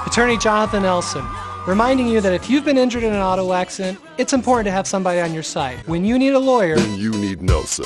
Attorney Jonathan Elson, reminding you that if you've been injured in an auto accident, it's important to have somebody on your side. When you need a lawyer, then you need Nelson.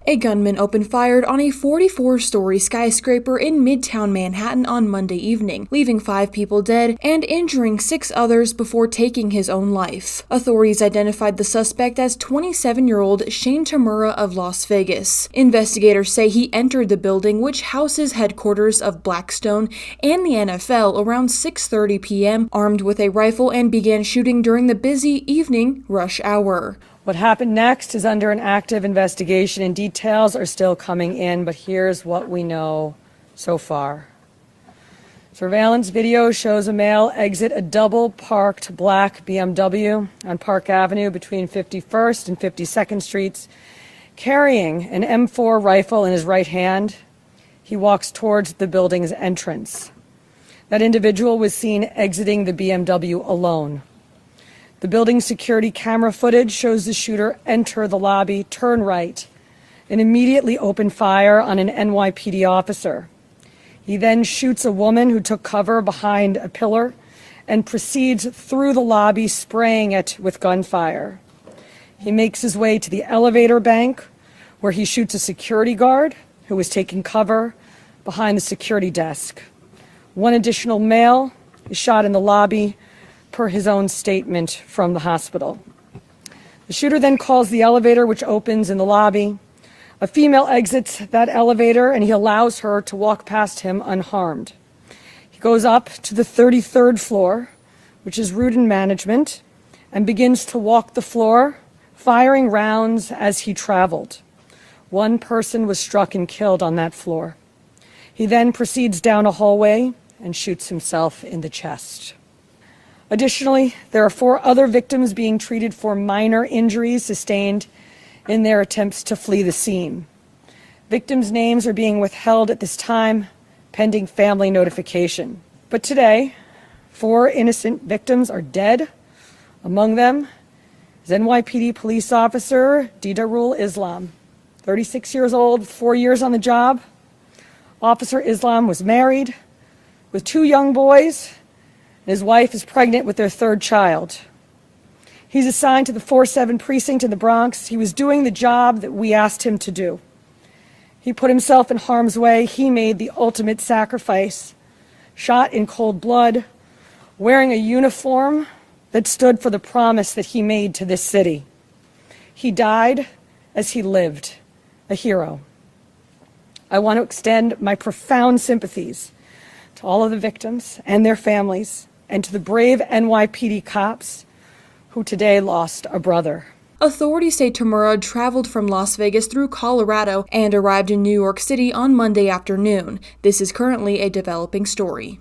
A gunman opened fire on a 44-story skyscraper in Midtown Manhattan on Monday evening, leaving 5 people dead and injuring 6 others before taking his own life. Authorities identified the suspect as 27-year-old Shane Tamura of Las Vegas. Investigators say he entered the building, which houses headquarters of Blackstone and the NFL, around 6:30 p.m., armed with a rifle and began shooting during the busy evening rush hour. What happened next is under an active investigation and details are still coming in, but here's what we know so far. Surveillance video shows a male exit a double-parked black BMW on Park Avenue between 51st and 52nd Streets, carrying an M4 rifle in his right hand. He walks towards the building's entrance. That individual was seen exiting the BMW alone. The building's security camera footage shows the shooter enter the lobby, turn right, and immediately open fire on an NYPD officer. He then shoots a woman who took cover behind a pillar and proceeds through the lobby, spraying it with gunfire. He makes his way to the elevator bank, where he shoots a security guard who was taking cover behind the security desk. One additional male is shot in the lobby, per his own statement from the hospital. The shooter then calls the elevator, which opens in the lobby. A female exits that elevator, and he allows her to walk past him unharmed. He goes up to the 33rd floor, which is route and management, and begins to walk the floor, firing rounds as he traveled. One person was struck and killed on that floor. He then proceeds down a hallway and shoots himself in the chest. Additionally, there are 4 other victims being treated for minor injuries sustained in their attempts to flee the scene. Victims' names are being withheld at this time, pending family notification. But today, 4 innocent victims are dead. Among them is NYPD police officer Didarul Islam, 36 years old, 4 years on the job. Officer Islam was married with 2 young boys. His wife is pregnant with their 3rd child. He's assigned to the 4-7 precinct in the Bronx. He was doing the job that we asked him to do. He put himself in harm's way. He made the ultimate sacrifice, shot in cold blood, wearing a uniform that stood for the promise that he made to this city. He died as he lived, a hero. I want to extend my profound sympathies to all of the victims and their families, and to the brave NYPD cops who today lost a brother. Authorities say Tamura traveled from Las Vegas through Colorado and arrived in New York City on Monday afternoon. This is currently a developing story.